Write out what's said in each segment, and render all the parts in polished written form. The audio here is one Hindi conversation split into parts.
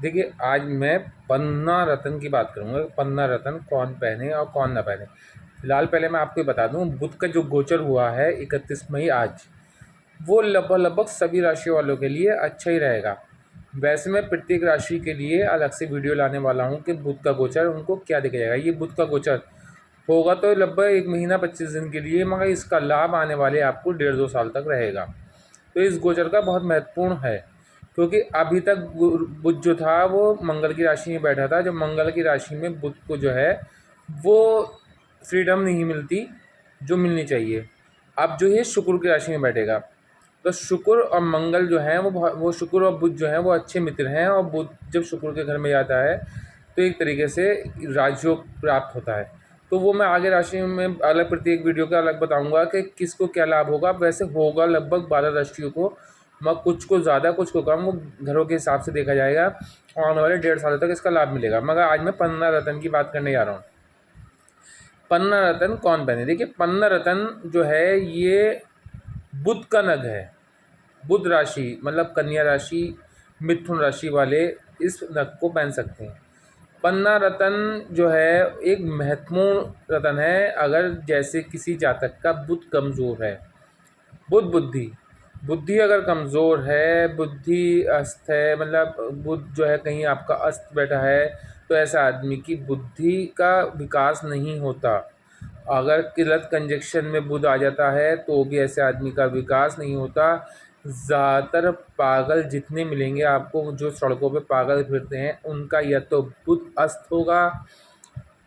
देखिए, आज मैं पन्ना रत्न की बात करूँगा। पन्ना रत्न कौन पहने और कौन ना पहने। फिलहाल पहले मैं आपको ये बता दूँ, बुध का जो गोचर हुआ है 31 मई आज, वो लगभग लगभग सभी राशि वालों के लिए अच्छा ही रहेगा। वैसे मैं प्रत्येक राशि के लिए अलग से वीडियो लाने वाला हूँ कि बुध का गोचर उनको क्या दिया जाएगा। ये बुध का गोचर होगा तो लगभग 1 महीना 25 दिन के लिए, मगर इसका लाभ आने वाले आपको 1.5-2 साल तक रहेगा। तो इस गोचर का बहुत महत्वपूर्ण है, क्योंकि अभी तक बुध जो था वो मंगल की राशि में बैठा था। जो मंगल की राशि में बुध को जो है वो फ्रीडम नहीं मिलती जो मिलनी चाहिए। अब जो ये शुक्र की राशि में बैठेगा, तो शुक्र और मंगल जो है वो शुक्र और बुध जो है वो अच्छे मित्र हैं, और बुध जब शुक्र के घर में जाता है तो एक तरीके से राजयोग प्राप्त होता है। तो वो मैं आगे राशि में अलग प्रत्येक वीडियो का अलग बताऊंगा कि किसको क्या लाभ होगा। वैसे होगा लगभग 12 राशियों को, मगर कुछ को ज़्यादा कुछ को कम, वो घरों के हिसाब से देखा जाएगा और आने वाले 1.5 साल तक इसका लाभ मिलेगा। मगर आज मैं पन्ना रत्न की बात करने जा रहा हूँ। पन्ना रत्न कौन पहने। देखिए, पन्ना रत्न जो है ये बुध का नग है। बुध राशि मतलब कन्या राशि, मिथुन राशि वाले इस नग को पहन सकते हैं। पन्ना रत्न जो है एक महत्वपूर्ण रत्न है। अगर जैसे किसी जातक का बुध कमज़ोर है, बुद्धि बुद्धि अगर कमज़ोर है, बुद्धि अस्त है, मतलब बुध जो है कहीं आपका अस्त बैठा है, तो ऐसा आदमी की बुद्धि का विकास नहीं होता। अगर किलत कंजक्शन में बुध आ जाता है तो भी ऐसे आदमी का विकास नहीं होता। ज़्यादातर पागल जितने मिलेंगे आपको जो सड़कों पे पागल फिरते हैं, उनका या तो बुध अस्त होगा,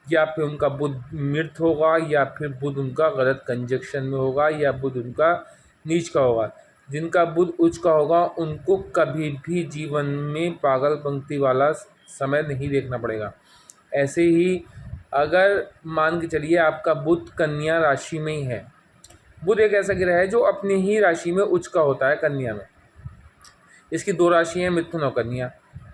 या फिर उनका बुध मृत होगा, या फिर बुध उनका गलत कंजक्शन में होगा, या बुध उनका नीच का होगा। जिनका बुध उच्च का होगा उनको कभी भी जीवन में पागल पंक्ति वाला समय नहीं देखना पड़ेगा। ऐसे ही अगर मान के चलिए आपका बुध कन्या राशि में ही है। बुध एक ऐसा ग्रह है जो अपनी ही राशि में उच्च का होता है, कन्या में। इसकी 2 राशि हैं, मिथुन और कन्या।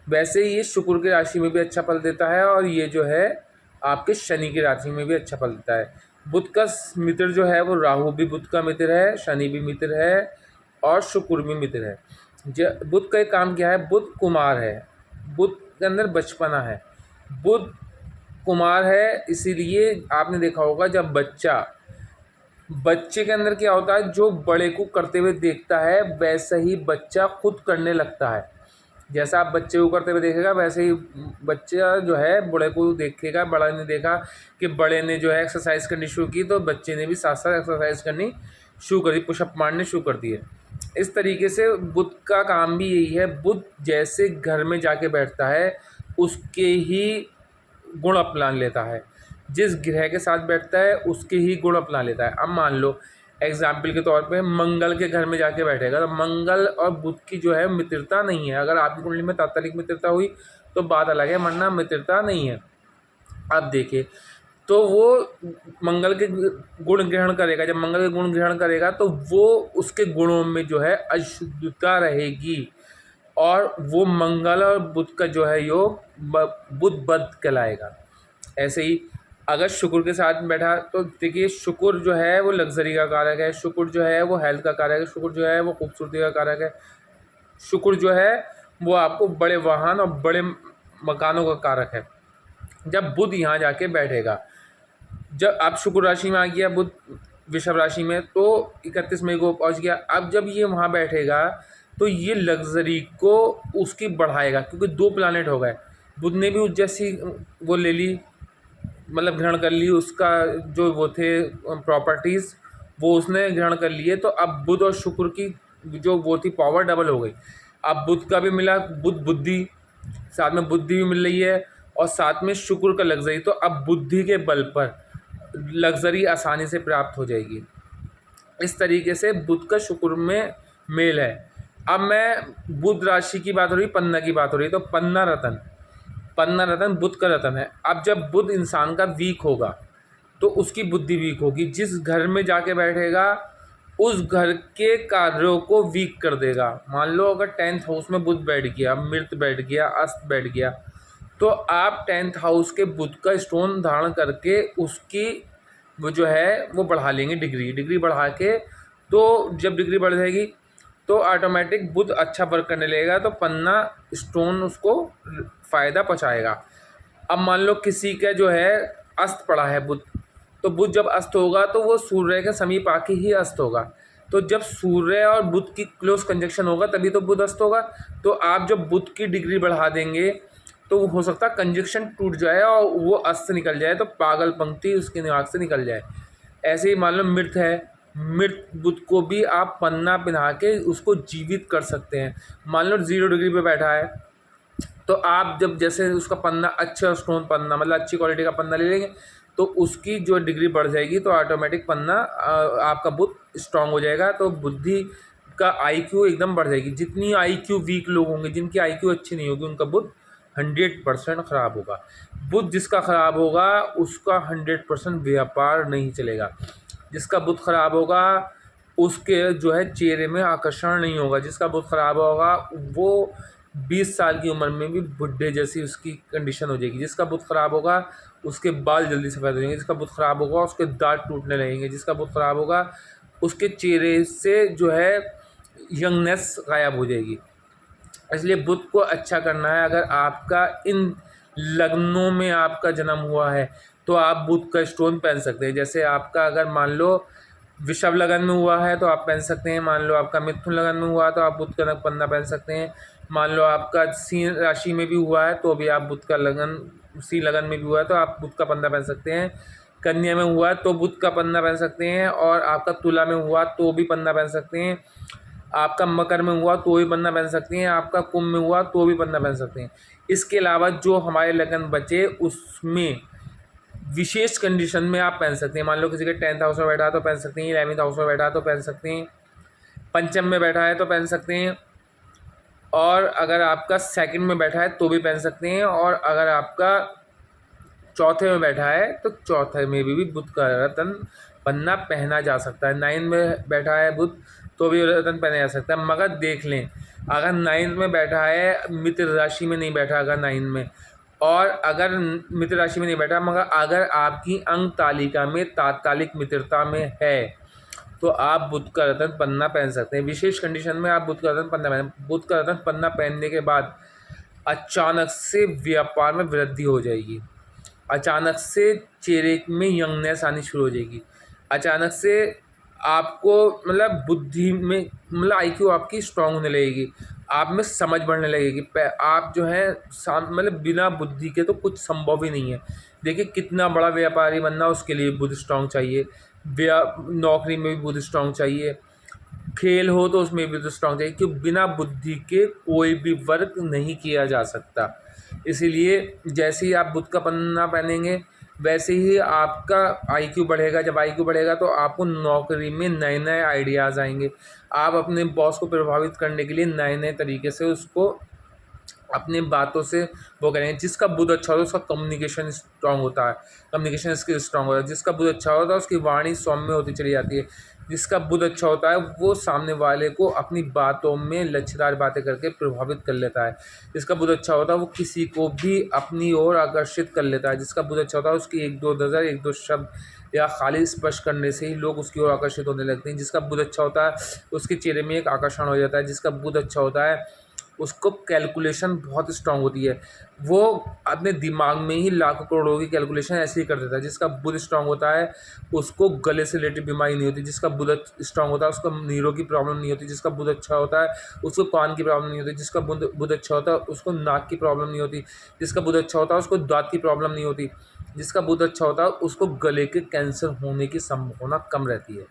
वैसे ही ये शुक्र की राशि में भी अच्छा फल देता है, और ये जो है आपके शनि की राशि में भी अच्छा फल देता है। बुध का मित्र जो है वो राहु भी बुध का मित्र है, शनि भी मित्र है, और शुक्र भी मित्र है। बुध का एक काम क्या है, बुध कुमार है, बुध के अंदर बचपना है। बुध कुमार है, इसीलिए आपने देखा होगा जब बच्चे के अंदर क्या होता है, जो बड़े को करते हुए देखता है वैसा ही बच्चा खुद करने लगता है। जैसा आप बच्चे को करते हुए देखेगा वैसे ही बच्चा जो है बड़े को देखेगा। बड़ा ने देखा कि बड़े ने जो है एक्सरसाइज करनी शुरू की, तो बच्चे ने भी साथ साथ एक्सरसाइज करनी शुरू कर दी, पुशअप मारने शुरू कर दिए। इस तरीके से बुध का काम भी यही है। बुध जैसे घर में जाके बैठता है उसके ही गुण अपना लेता है। जिस ग्रह के साथ बैठता है उसके ही गुण अपना लेता है। अब मान लो एग्जाम्पल के तौर पे मंगल के घर में जाके बैठेगा, तो मंगल और बुध की जो है मित्रता नहीं है। अगर आपकी कुंडली में तात्कालिक मित्रता हुई तो बात अलग है, वरना मित्रता नहीं है। अब देखिए, तो वो मंगल के गुण ग्रहण करेगा। जब मंगल के गुण ग्रहण करेगा तो वो उसके गुणों में जो है अशुद्धता रहेगी, और वो मंगल और बुध का जो है योग बुध बद कहलाएगा। ऐसे ही अगर शुक्र के साथ बैठा, तो देखिए शुक्र जो है वो लग्जरी का कारक है, शुक्र जो है वो हेल्थ का कारक है, शुक्र जो है वो खूबसूरती का कारक है, शुक्र जो है वो आपको बड़े वाहन और बड़े मकानों का कारक है। जब बुध यहाँ जाके बैठेगा, जब आप शुक्र राशि में आ गया, बुध वृषभ राशि में, तो 31 मई को पहुँच गया। अब जब ये वहाँ बैठेगा तो ये लग्जरी को उसकी बढ़ाएगा, क्योंकि 2 प्लानेट हो गए। बुध ने भी उस जैसी वो ले ली, मतलब ग्रहण कर ली, उसका जो वो थे प्रॉपर्टीज़ वो उसने ग्रहण कर लिए। तो अब बुध और शुक्र की जो वो थी पावर डबल हो गई। अब बुध का भी मिला, बुध बुद्धि, साथ में बुद्धि भी मिल रही है, और साथ में शुक्र का लग्जरी। तो अब बुद्धि के बल पर लग्जरी आसानी से प्राप्त हो जाएगी। इस तरीके से बुध का शुक्र में मेल है। अब मैं बुध राशि की बात हो रही, पन्ना की बात हो रही, तो पन्ना रतन बुध का रतन है। अब जब बुध इंसान का वीक होगा तो उसकी बुद्धि वीक होगी। जिस घर में जाके बैठेगा उस घर के कार्यों को वीक कर देगा। मान लो अगर 10th हाउस में बुध बैठ गया, मृत बैठ गया, अस्त बैठ गया, तो आप 10th हाउस के बुध का स्टोन धारण करके उसकी वो जो है वो बढ़ा लेंगे, डिग्री बढ़ा के। तो जब डिग्री बढ़ जाएगी तो ऑटोमेटिक बुध अच्छा वर्क करने लगेगा, तो पन्ना स्टोन उसको फ़ायदा पहुँचाएगा। अब मान लो किसी का जो है अस्त पड़ा है बुध, तो बुध जब अस्त होगा तो वो सूर्य के समीप आके ही अस्त होगा। तो जब सूर्य और बुध की क्लोज कंजक्शन होगा तभी तो बुध अस्त होगा। तो आप जब बुध की डिग्री बढ़ा देंगे तो हो सकता है कंजक्शन टूट जाए और वो अस्त निकल जाए, तो पागल पंक्ति उसके दिमाग से निकल जाए। ऐसे ही मान लो मृत है, मृत बुध को भी आप पन्ना पिन्हा के उसको जीवित कर सकते हैं। मान लो 0 डिग्री पे बैठा है, तो आप जब जैसे उसका पन्ना अच्छा स्टोन पन्ना मतलब अच्छी क्वालिटी का पन्ना ले लेंगे तो उसकी जो डिग्री बढ़ जाएगी, तो ऑटोमेटिक पन्ना आपका बुध स्ट्रांग हो जाएगा। तो बुद्धि का आईक्यू एकदम बढ़ जाएगी। जितनी आईक्यू वीक लोग होंगे, जिनकी आईक्यू अच्छी नहीं होगी, उनका बुध 100% ख़राब होगा। बुध जिसका ख़राब होगा उसका 100% व्यापार नहीं चलेगा। जिसका बुध ख़राब होगा उसके जो है चेहरे में आकर्षण नहीं होगा। जिसका बुध ख़राब होगा वो 20 साल की उम्र में भी बुढ़े जैसी उसकी कंडीशन हो जाएगी। जिसका बुध ख़राब होगा उसके बाल जल्दी सफ़ेद हो जाएंगे। जिसका बुध ख़राब होगा उसके दांत टूटने लगेंगे। जिसका बुध ख़राब होगा उसके चेहरे से जो है यंगनेस गायब हो जाएगी। इसलिए बुध को अच्छा करना है। अगर आपका इन लग्नों में आपका जन्म हुआ है तो आप बुध का स्टोन पहन सकते हैं। जैसे आपका अगर मान लो वृषभ लगन में हुआ है तो आप पहन सकते हैं। मान लो आपका मिथुन लगन में हुआ है तो आप बुध का पन्ना पहन सकते हैं। मान लो आपका सिंह राशि में भी हुआ है तो भी आप बुध का लगन, सिंह लगन में भी हुआ है तो आप बुध का पन्ना पहन सकते हैं। कन्या में हुआ तो बुध का पन्ना पहन सकते हैं, और आपका तुला में हुआ तो भी पन्ना पहन सकते हैं। आपका मकर में हुआ तो भी पन्ना पहन सकते हैं। आपका कुंभ में हुआ तो भी पन्ना पहन सकते हैं। इसके अलावा जो हमारे लगन बचे उसमें विशेष कंडीशन में आप पहन सकते हैं। मान लो किसी के 10th हाउस में बैठा है तो पहन सकते हैं, 11th हाउस में बैठा है तो पहन सकते हैं, पंचम में बैठा है तो पहन सकते हैं, और अगर आपका सेकंड में बैठा है तो भी पहन सकते हैं, और अगर आपका चौथे में बैठा है तो चौथे में भी बुध का रतन पन्ना पहना जा सकता है। 9 में बैठा है बुध तो भी रतन पहना जा सकता है। मगर देख लें, अगर 9 में बैठा है, मित्र राशि में नहीं बैठा अगर 9 में, और अगर मित्र राशि में नहीं बैठा मगर अगर आपकी अंक तालिका में तात्कालिक मित्रता में है तो आप बुध का रतन पन्ना पहन सकते हैं। विशेष कंडीशन में आप बुध का रतन पन्ना पहन, बुध का रतन पन्ना पहनने के बाद अचानक से व्यापार में वृद्धि हो जाएगी। अचानक से चेहरे में यंगनेस आनी शुरू हो जाएगी। अचानक से आपको मतलब बुद्धि में मतलब आईक्यू आपकी स्ट्रांग होने लगेगी। आप में समझ बढ़ने लगेगी। आप जो है मतलब बिना बुद्धि के तो कुछ संभव ही नहीं है। देखिए कितना बड़ा व्यापारी बनना उसके लिए बुद्धि स्ट्रांग चाहिए। नौकरी में भी बुद्धि स्ट्रांग चाहिए। खेल हो तो उसमें भी तो स्ट्रांग चाहिए, क्योंकि बिना बुद्धि के कोई भी वर्क नहीं किया जा सकता। इसीलिए जैसे ही आप बुध का पन्ना पहनेंगे वैसे ही आपका आईक्यू बढ़ेगा। जब आईक्यू बढ़ेगा तो आपको नौकरी में नए नए आइडियाज़ आएंगे। आप अपने बॉस को प्रभावित करने के लिए नए नए तरीके से उसको अपने बातों से वो करेंगे। जिसका बुध अच्छा होता है उसका कम्युनिकेशन स्ट्रांग होता है, कम्युनिकेशन स्किल स्ट्रांग होता है। जिसका बुध अच्छा होता है उसकी वाणी सौम्य होती चली जाती है। जिसका बुध अच्छा होता है वो सामने वाले को अपनी बातों में लच्छेदार बातें करके प्रभावित कर लेता है। जिसका बुध अच्छा होता है वो किसी को भी अपनी ओर आकर्षित कर लेता है। जिसका बुध अच्छा होता है उसकी एक दो शब्द या खाली स्पर्श करने से ही लोग उसकी ओर आकर्षित होने लगते हैं। जिसका बुध अच्छा होता है उसके चेहरे में एक आकर्षण हो जाता है। जिसका बुध अच्छा होता है उसको कैलकुलेशन बहुत स्ट्रांग होती है। वो अपने दिमाग में ही लाखों करोड़ों की कैलकुलेशन ऐसे ही कर देता है। जिसका बुध स्ट्रांग होता है उसको गले से रिलेटेड बीमारी नहीं होती। जिसका बुध स्ट्रांग होता है उसको नीरों की प्रॉब्लम नहीं होती। जिसका बुध अच्छा होता है उसको कान की प्रॉब्लम नहीं होती। जिसका बुध अच्छा होता है उसको नाक की प्रॉब्लम नहीं होती। जिसका बुध अच्छा होता है उसको दांत की प्रॉब्लम नहीं होती। जिसका बुध अच्छा होता है उसको गले के कैंसर होने की संभावना कम रहती है।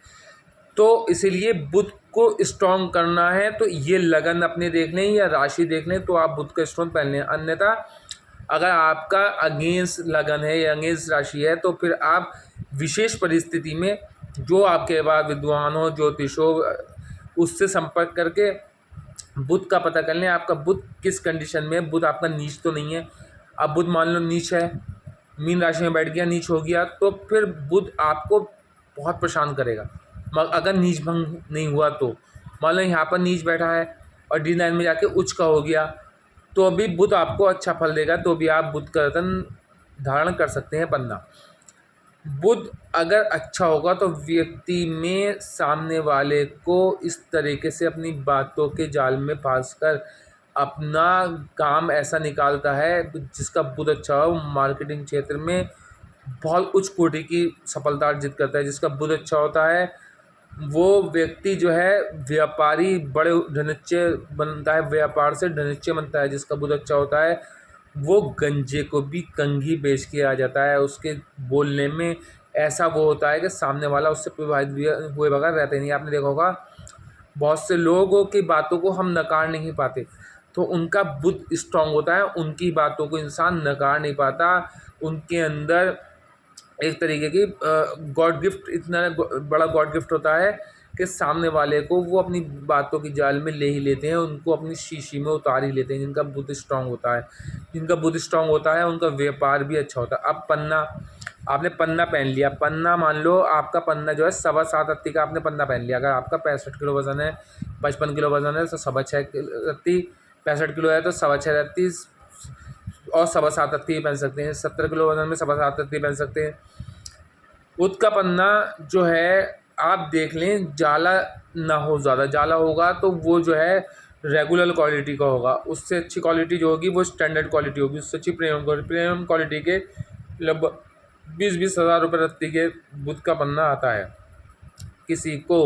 तो इसीलिए बुध को स्ट्रॉन्ग करना है तो ये लगन अपने देख लें या राशि देख लें तो आप बुध का स्टोन पहन लें। अन्यथा अगर आपका अगेंस्ट लगन है या अगेंस्ट राशि है तो फिर आप विशेष परिस्थिति में जो आपके पास विद्वान हो, ज्योतिष हो, उससे संपर्क करके बुध का पता कर लें आपका बुध किस कंडीशन में है। बुध आपका नीच तो नहीं है। अब बुध मान लो नीच है, मीन राशि में बैठ गया, नीच हो गया, तो फिर बुध आपको बहुत परेशान करेगा। मगर अगर नीच भंग नहीं हुआ तो मान लो यहाँ पर नीच बैठा है और D9 में जाके उच्च का हो गया तो अभी बुध आपको अच्छा फल देगा। तो भी आप बुध का रतन धारण कर सकते हैं पन्ना। बुध अगर अच्छा होगा तो व्यक्ति में सामने वाले को इस तरीके से अपनी बातों के जाल में फंसकर अपना काम ऐसा निकालता है जिसका बुध अच्छा हो, मार्केटिंग क्षेत्र में बहुत उच्च कोटि की सफलता अर्जित करता है। जिसका बुध अच्छा होता है वो व्यक्ति जो है व्यापारी बड़े ढनिच्चे बनता है, व्यापार से ढनिच्चे बनता है। जिसका बुध अच्छा होता है वो गंजे को भी कंघी बेच के आ जाता है। उसके बोलने में ऐसा वो होता है कि सामने वाला उससे प्रभावित भी हुए बगैर रहते नहीं। आपने देखा होगा बहुत से लोगों की बातों को हम नकार नहीं पाते, तो उनका बुध स्ट्रांग होता है, उनकी बातों को इंसान नकार नहीं पाता। उनके अंदर एक तरीके की गॉड गिफ्ट, इतना बड़ा गॉड गिफ्ट होता है कि सामने वाले को वो अपनी बातों की जाल में ले ही लेते हैं, उनको अपनी शीशी में उतार ही लेते हैं। जिनका बुध स्ट्रांग होता है, जिनका बुध स्ट्रांग होता है उनका व्यापार भी अच्छा होता है। अब पन्ना, आपने पन्ना पहन लिया, पन्ना मान लो आपका पन्ना जो है 7.25 का आपने पन्ना पहन लिया। अगर आपका 65 किलो वज़न है, 55 किलो वज़न है तो 6.25 65 किलो है तो 6.25 और 7.25 पहन सकते हैं। 70 किलो वजन में 7.25 पहन सकते हैं। खुद का पन्ना जो है आप देख लें जाला ना हो, ज़्यादा जाला होगा तो वो जो है रेगुलर क्वालिटी का होगा। उससे अच्छी क्वालिटी जो होगी वो स्टैंडर्ड क्वालिटी होगी। उससे अच्छी प्रीमियम क्वालिटी के लगभग 20-20 हज़ार रुपये रत्ती के बुध का पन्ना आता है। किसी को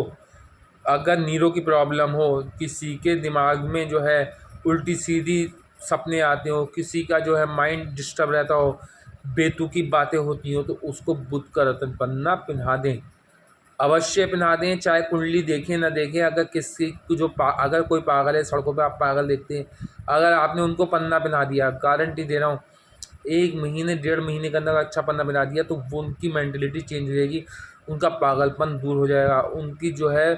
अगर नीरों की प्रॉब्लम हो, किसी के दिमाग में जो है उल्टी सीधी सपने आते हो, किसी का जो है माइंड डिस्टर्ब रहता हो, बेतुकी बातें होती हो, तो उसको बुध का रत्न पन्ना पहना दें, अवश्य पहना दें। चाहे कुंडली देखें ना देखें, अगर किसी को जो अगर कोई पागल है, सड़कों पे आप पागल देखते हैं, अगर आपने उनको पन्ना पहना दिया, गारंटी दे रहा हूँ 1 महीने 1.5 महीने के अंदर अच्छा पन्ना बना दिया तो वो उनकी मेंटलिटी चेंज हो जाएगी, उनका पागलपन दूर हो जाएगा। उनकी जो है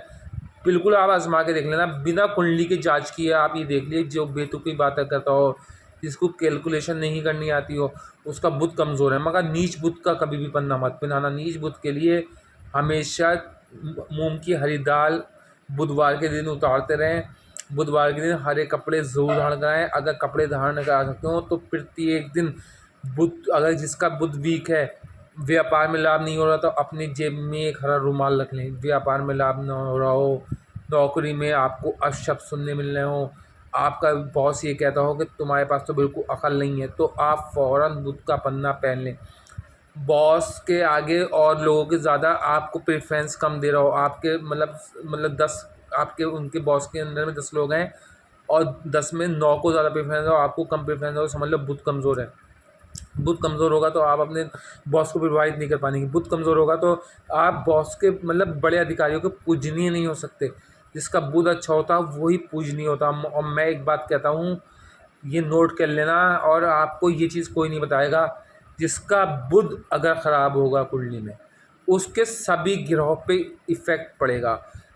बिल्कुल आप आजमा के देख लेना, बिना कुंडली के जांच किए आप ये देख लीजिए, जो बेतुकी बातें करता हो, जिसको कैलकुलेशन नहीं करनी आती हो, उसका बुध कमज़ोर है। मगर नीच बुध का कभी भी पन्ना मत पहनाना। नीच बुध के लिए हमेशा मूंग की हरी दाल बुधवार के दिन उतारते रहें। बुधवार के दिन हरे कपड़े ज़रूर धारण कराएं। अगर कपड़े धारण करा सकते हो तो प्रत्येक दिन बुध, अगर जिसका बुध वीक है, व्यापार में लाभ नहीं हो रहा तो अपनी जेब में एक हरा रुमाल रख लें। व्यापार में लाभ ना हो रहा हो, नौकरी में आपको अपशब्द सुनने मिल रहे हो, आपका बॉस ये कहता हो कि तुम्हारे पास तो बिल्कुल अकल नहीं है, तो आप फ़ौरन बुध का पन्ना पहन लें। बॉस के आगे और लोगों के ज़्यादा आपको प्रेफरेंस कम दे रहा हो, आपके मतलब 10, आपके उनके बॉस के अंदर में 10 लोग हैं और 10 में 9 को ज़्यादा प्रेफरेंस हो, आपको कम प्रेफरेंस हो, समझ लो बुध कमज़ोर है। बुध कमज़ोर होगा तो आप अपने बॉस को प्रभावित नहीं कर पाएंगे। बुध कमज़ोर होगा तो आप बॉस के बड़े अधिकारियों के पूजनीय नहीं हो सकते। जिसका बुध अच्छा होता है वही पूजनीय होता है। और मैं एक बात कहता हूँ, ये नोट कर लेना, और आपको ये चीज़ कोई नहीं बताएगा, जिसका बुध अगर ख़राब होगा कुंडली में, उसके सभी ग्रहों पे इफ़ेक्ट पड़ेगा,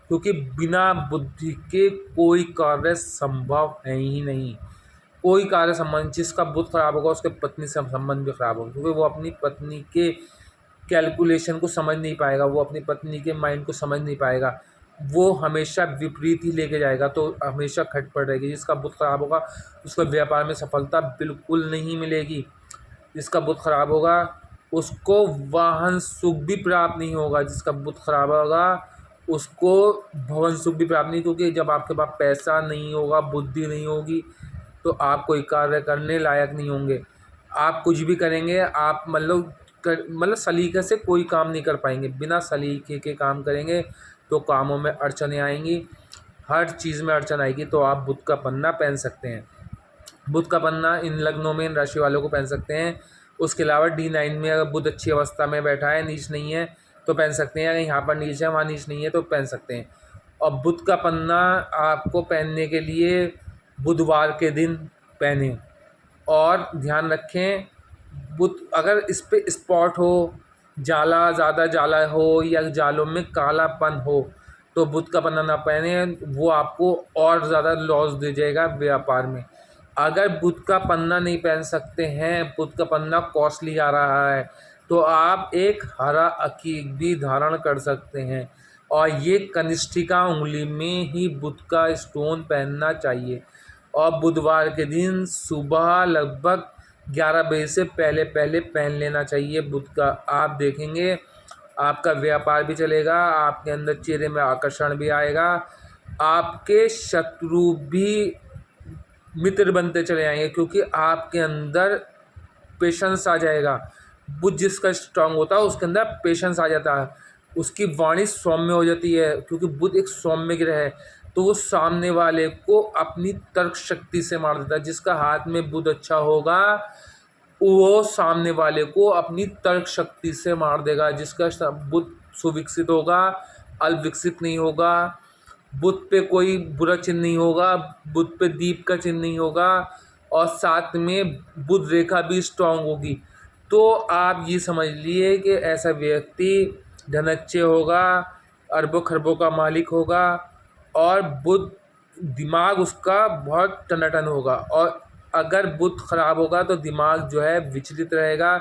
क्योंकि बिना बुद्धि के कोई कार्य संभव है ही नहीं। कोई कार्य संबंध, जिसका बुध खराब होगा उसके पत्नी से संबंध भी खराब होगा, क्योंकि वो अपनी पत्नी के कैलकुलेशन को समझ नहीं पाएगा, वो अपनी पत्नी के माइंड को समझ नहीं पाएगा, वो हमेशा विपरीत ही लेके जाएगा, तो हमेशा खटपट रहेगी। जिसका बुध खराब होगा उसको व्यापार में सफलता बिल्कुल नहीं मिलेगी। जिसका बुध खराब होगा उसको वाहन सुख भी प्राप्त नहीं होगा। जिसका बुध खराब होगा उसको भवन सुख भी प्राप्त नहीं, क्योंकि जब आपके पास पैसा नहीं होगा, बुद्धि नहीं होगी, तो आप कोई कार्य करने लायक नहीं होंगे। आप कुछ भी करेंगे, आप सलीके से कोई काम नहीं कर पाएंगे। बिना सलीके के काम करेंगे तो कामों में अड़चनें आएंगी, हर चीज़ में अड़चन आएगी। तो आप बुध का पन्ना पहन सकते हैं। बुध का पन्ना इन लग्नों में, इन राशि वालों को पहन सकते हैं। उसके अलावा D9 में अगर बुध अच्छी अवस्था में बैठा है, नीच नहीं है, तो पहन सकते हैं। अगर यहाँ पर नीच है, वहाँ नीच नहीं है, तो पहन सकते हैं। और बुध का पन्ना आपको पहनने के लिए बुधवार के दिन पहने। और ध्यान रखें, बुध अगर इस पे स्पॉट हो, जाला ज़्यादा जाला हो या जालों में कालापन हो, तो बुध का पन्ना ना पहने, वो आपको और ज़्यादा लॉस दे जाएगा व्यापार में। अगर बुध का पन्ना नहीं पहन सकते हैं, बुध का पन्ना कॉस्टली आ रहा है, तो आप एक हरा अकीक भी धारण कर सकते हैं। और ये कनिष्ठिका उंगली में ही बुध का स्टोन पहनना चाहिए। और बुधवार के दिन सुबह लगभग 11 बजे से पहले पहले पहन लेना चाहिए बुध का। आप देखेंगे आपका व्यापार भी चलेगा, आपके अंदर चेहरे में आकर्षण भी आएगा, आपके शत्रु भी मित्र बनते चले जाएंगे, क्योंकि आपके अंदर पेशेंस आ जाएगा। बुध जिसका स्ट्रांग होता है उसके अंदर पेशेंस आ जाता है, उसकी वाणी सौम्य हो जाती है, क्योंकि बुध एक सौम्य ग्रह है। तो वो सामने वाले को अपनी तर्क शक्ति से मार देता है। जिसका हाथ में बुध अच्छा होगा वो सामने वाले को अपनी तर्क शक्ति से मार देगा। जिसका बुध सुविकसित होगा, अल्पविकसित नहीं होगा, बुध पे कोई बुरा चिन्ह नहीं होगा, बुध पे दीप का चिन्ह नहीं होगा, और साथ में बुध रेखा भी स्ट्रांग होगी। तो आप ये समझ लिए कि ऐसा व्यक्ति धनच्चय होगा, अरबों खरबों का मालिक होगा, और बुध दिमाग उसका बहुत टनाटन होगा। और अगर बुध खराब होगा तो दिमाग जो है विचलित रहेगा,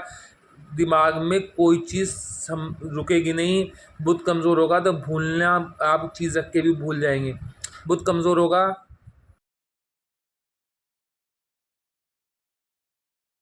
दिमाग में कोई चीज़ रुकेगी नहीं। बुध कमज़ोर होगा तो भूलना, आप चीज़ रख के भी भूल जाएंगे। बुध कमज़ोर होगा